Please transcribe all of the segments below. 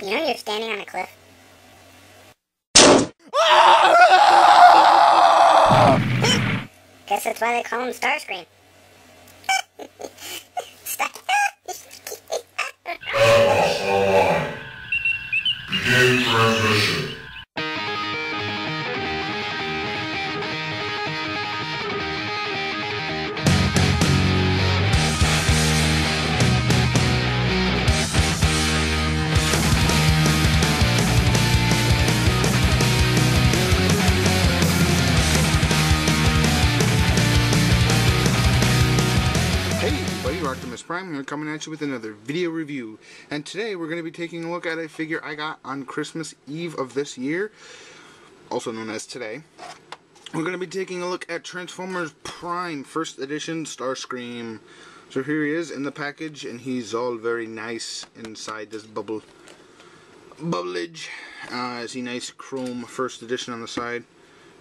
You know you're standing on a cliff? Guess that's why they call him Starscream. Begin transmission. Prime here, coming at you with another video review, and today we're going to be taking a look at a figure I got on Christmas Eve of this year, also known as today. We're going to be taking a look at Transformers Prime First Edition Starscream. So here he is in the package, and he's all very nice inside this bubblage. I see nice chrome First Edition on the side,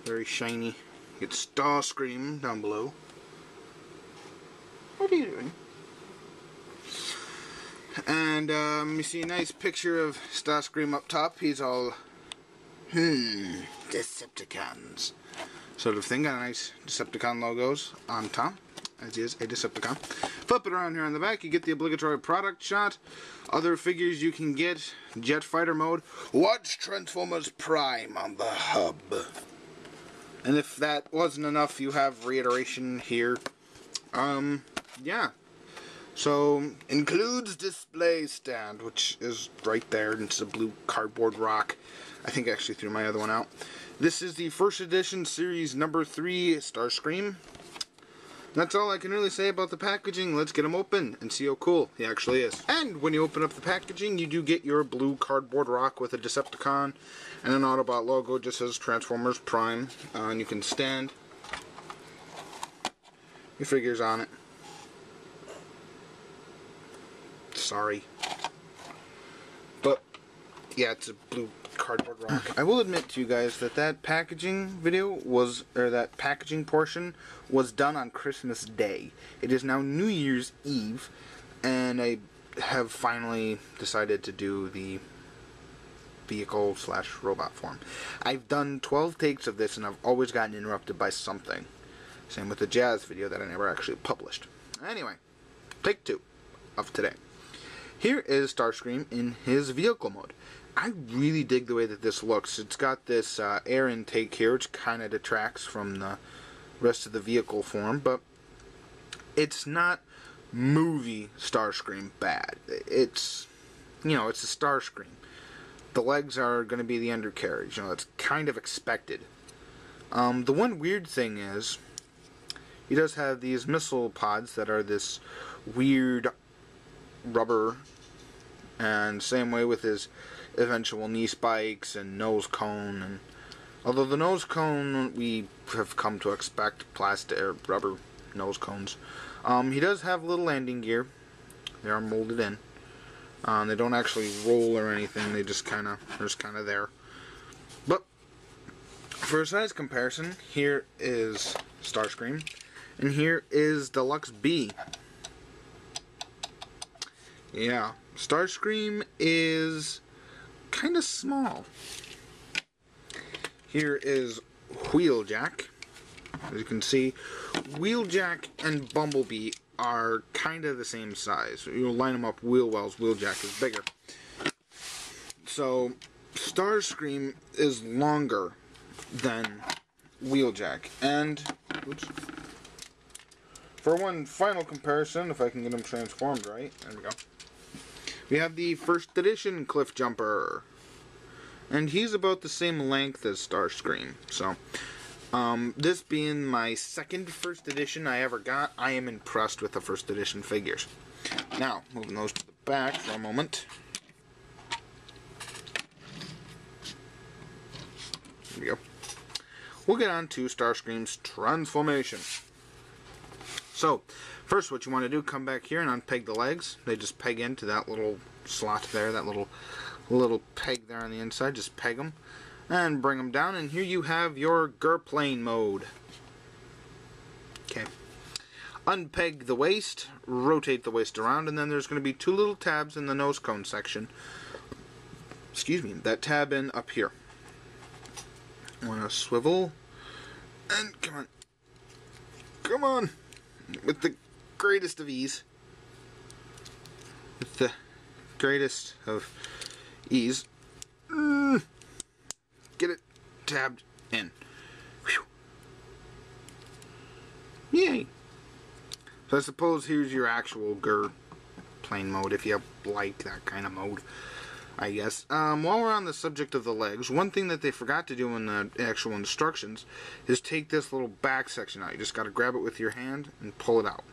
very shiny. You get Starscream down below. What are you doing? And you see a nice picture of Starscream up top. He's all, Decepticons sort of thing. Got a nice Decepticon logos on top, as he is a Decepticon. Flip it around here on the back, you get the obligatory product shot. Other figures you can get, Jet Fighter mode. Watch Transformers Prime on the hub. And if that wasn't enough, you have reiteration here. Yeah. So, includes display stand, which is right there. It's a blue cardboard rock. I think I actually threw my other one out. This is the first edition series number 3 Starscream. That's all I can really say about the packaging. Let's get him open and see how cool he actually is. And when you open up the packaging, you do get your blue cardboard rock with a Decepticon and an Autobot logo. It just says Transformers Prime. And you can stand your figures on it. Sorry, but yeah, it's a blue cardboard rock. I will admit to you guys that that packaging video was, or that packaging portion was done on Christmas Day. It is now New Year's Eve, and I have finally decided to do the vehicle / robot form. I've done 12 takes of this, and I've always gotten interrupted by something. Same with the Jazz video that I never actually published. Anyway, take 2 of today. Here is Starscream in his vehicle mode. I really dig the way that this looks. It's got this air intake here, which kind of detracts from the rest of the vehicle form, but it's not movie Starscream bad. It's, you know, it's a Starscream. The legs are going to be the undercarriage. You know, that's kind of expected. The one weird thing is, he does have these missile pods that are this weird rubber, and same way with his eventual knee spikes and nose cone. And although the nose cone we have come to expect plastic or rubber nose cones, he does have a little landing gear. They are molded in. They don't actually roll or anything. They just kind of there. But for a size comparison, here is Starscream, and here is Deluxe B. Yeah, Starscream is kind of small. Here is Wheeljack. As you can see, Wheeljack and Bumblebee are kind of the same size. You'll line them up wheel wells, Wheeljack is bigger. So, Starscream is longer than Wheeljack. And, oops. For one final comparison, if I can get him transformed right, there we go. We have the first edition Cliff Jumper, and he's about the same length as Starscream. So, this being my second first edition I ever got, I am impressed with the first edition figures. Now, moving those to the back for a moment. There we go. We'll get on to Starscream's transformation. So, first what you want to do, come back here and unpeg the legs. They just peg into that little slot there, that little peg there on the inside. Just peg them and bring them down, and here you have your Gurplane mode. Okay. Unpeg the waist, rotate the waist around, and then there's going to be 2 little tabs in the nose cone section. excuse me, that tab in up here. I want to swivel, and come on. Come on! With the greatest of ease. With the greatest of ease. Get it tabbed in. Whew. Yay! So I suppose here's your actual GUR plane mode, if you like that kind of mode, I guess. While we're on the subject of the legs, one thing that they forgot to do in the actual instructions is take this little back section out. You just got to grab it with your hand and pull it out.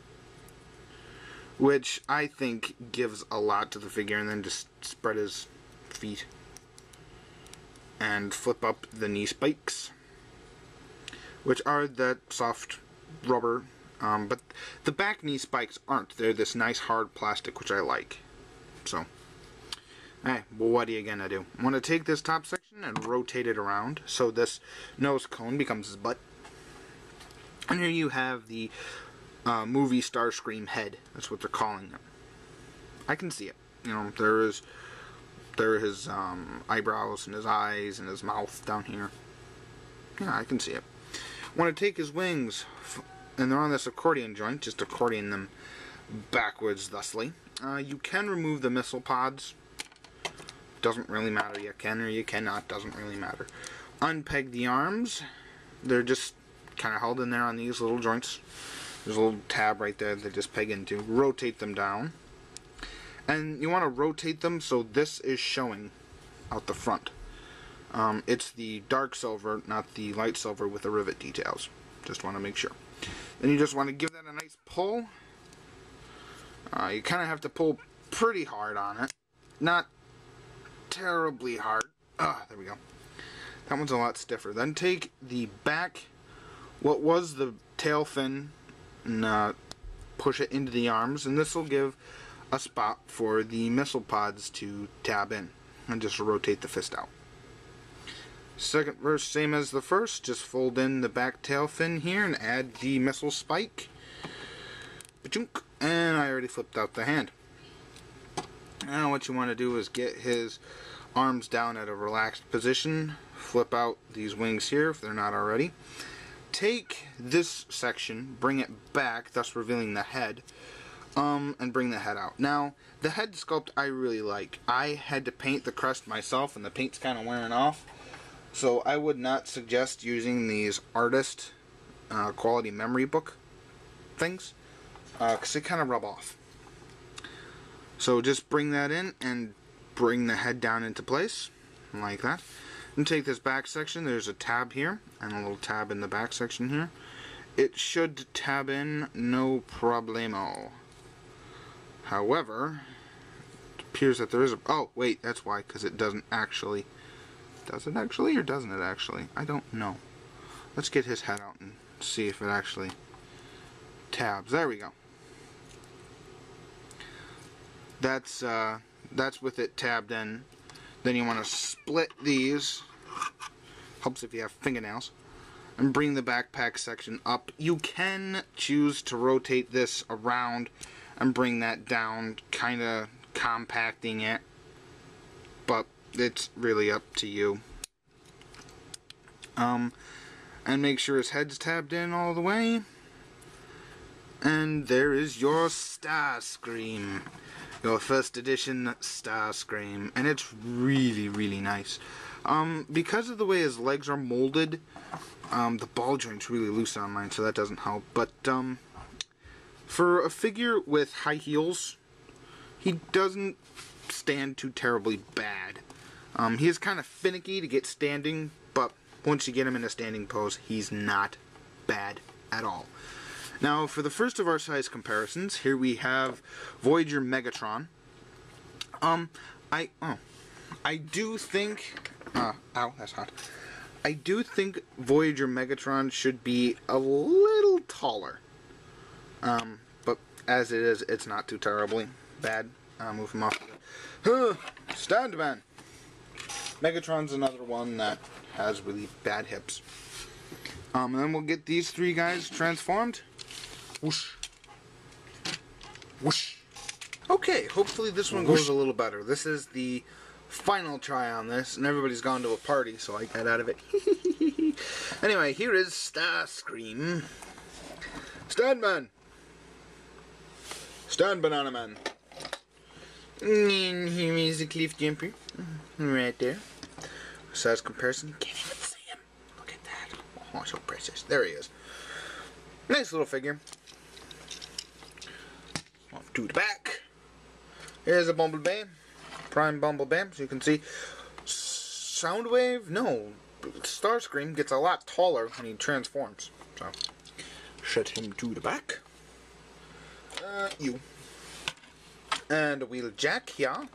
Which I think gives a lot to the figure, and then just spread his feet. And flip up the knee spikes, which are that soft rubber. But the back knee spikes aren't. They're this nice hard plastic, which I like. So, hey, well, what are you gonna do? I want to take this top section and rotate it around so this nose cone becomes his butt. And here you have the movie Starscream head. That's what they're calling it. I can see it. You know, there are his eyebrows and his eyes and his mouth down here. Yeah, I can see it. I want to take his wings, and they're on this accordion joint, just accordion them backwards thusly. You can remove the missile pods. Doesn't really matter. You can or you cannot. Doesn't really matter. Unpeg the arms. They're just kind of held in there on these little joints. There's a little tab right there that just peg into. Rotate them down. And you want to rotate them so this is showing out the front. It's the dark silver, not the light silver with the rivet details. Just want to make sure. Then you just want to give that a nice pull. You kind of have to pull pretty hard on it. Not terribly hard. There we go. That one's a lot stiffer. Then take the back, what was the tail fin, and push it into the arms, and this will give a spot for the missile pods to tab in, and just rotate the fist out. Second verse, same as the first, just fold in the back tail fin here and add the missile spike. Ba-chunk. And I already flipped out the hand. Now what you want to do is get his arms down at a relaxed position, flip out these wings here if they're not already. Take this section, bring it back, thus revealing the head, and bring the head out. Now, the head sculpt I really like. I had to paint the crest myself, and the paint's kind of wearing off. So I would not suggest using these artist quality memory book things, because they kind of rub off. So just bring that in and bring the head down into place, like that. And take this back section, there's a tab here, and a little tab in the back section here. It should tab in, no problemo. However, it appears that there is a... Oh, wait, that's why, because it doesn't actually... Does it actually, or doesn't it actually? I don't know. Let's get his head out and see if it actually tabs. There we go. That's with it tabbed in. Then you want to split these. Helps if you have fingernails. And bring the backpack section up. You can choose to rotate this around and bring that down, kind of compacting it. But it's really up to you. And make sure his head's tabbed in all the way. And there is your Starscream. Your first edition Starscream. And it's really, really nice. Because of the way his legs are molded, the ball joint's really loose on mine, so that doesn't help. But for a figure with high heels, he doesn't stand too terribly bad. He is kind of finicky to get standing, but once you get him in a standing pose, he's not bad at all. Now, for the first of our size comparisons, here we have Voyager Megatron. I do think... ow, that's hot. I do think Voyager Megatron should be a little taller. But as it is, it's not too terribly bad. Move him off. Stand, man! Megatron's another one that has really bad hips. And then we'll get these three guys transformed. Whoosh. Whoosh. Okay, hopefully this one goes a little better. This is the final try on this, and everybody's gone to a party, so I got out of it. Anyway, here is Starscream. Stand, man. Stand, Banana Man. And here is the cliff jumper. Right there. Size comparison. Can't even see him. Look at that. Oh, so precious. There he is. Nice little figure. Off to the back. Here's a Bumblebee. Prime Bumblebee. So you can see. Soundwave? No. Starscream gets a lot taller when he transforms. So, shut him to the back. You. And a Wheeljack here.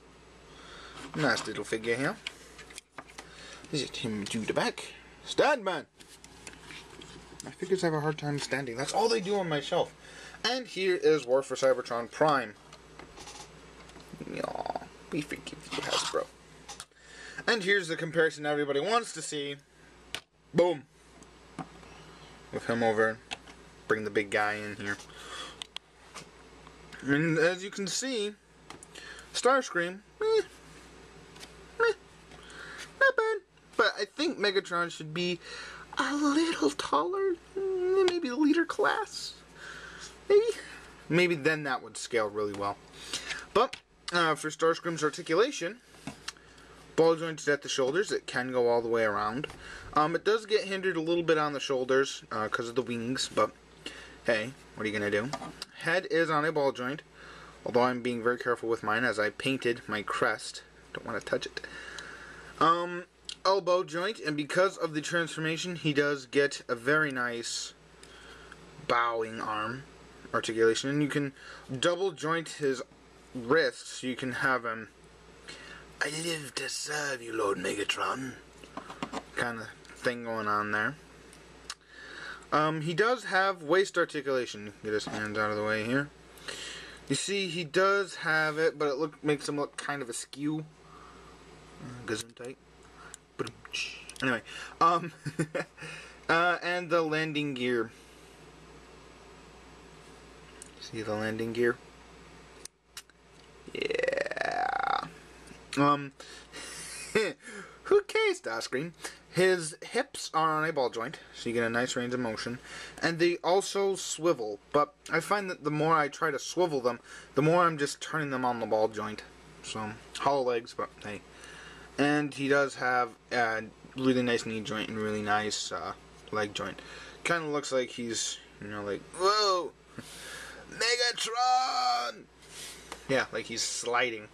Nice little figure here. Set him to the back. Stand, man! My figures have a hard time standing. That's all they do on my shelf. And here is War for Cybertron Prime. Aw, we forgive you, Hasbro. And here's the comparison everybody wants to see. Boom! With him over. Bring the big guy in here. And as you can see, Starscream, not bad. But I think Megatron should be a little taller. Maybe the leader class. Maybe then that would scale really well. But for Starscream's articulation, ball jointed at the shoulders. It can go all the way around. It does get hindered a little bit on the shoulders because of the wings, but hey, what are you going to do? Head is on a ball joint, although I'm being very careful with mine as I painted my crest. Don't want to touch it. Elbow joint, and because of the transformation, he does get a very nice bowing arm articulation, and you can double joint his wrists so you can have him, I live to serve you, Lord Megatron, kind of thing going on there. He does have waist articulation. Get his hands out of the way here. You see, he does have it, but it makes him look kind of askew. Gesundheit. Anyway, and the landing gear. See the landing gear? Yeah. Okay, Starscream. His hips are on a ball joint, so you get a nice range of motion. And they also swivel, but I find that the more I try to swivel them, the more I'm just turning them on the ball joint. So, hollow legs, but hey. And he does have a really nice knee joint and really nice leg joint. Kind of looks like he's, you know, like, whoa! Megatron! Yeah, like he's sliding.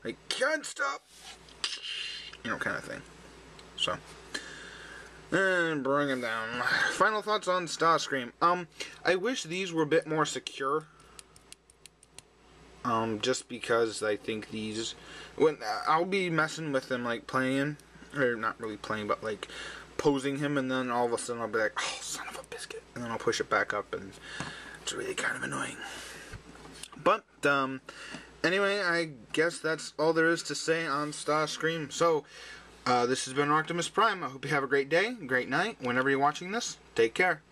Like, can't stop! You know, kind of thing. So, and bring him down. Final thoughts on Starscream. I wish these were a bit more secure. Just because I think these, when I'll be messing with them, like playing, or not really playing, but like posing him, and then all of a sudden I'll be like, oh, son of a biscuit, and then I'll push it back up, and it's really kind of annoying. But, anyway, I guess that's all there is to say on Starscream. So, this has been Optimus Prime. I hope you have a great day, great night, whenever you're watching this. Take care.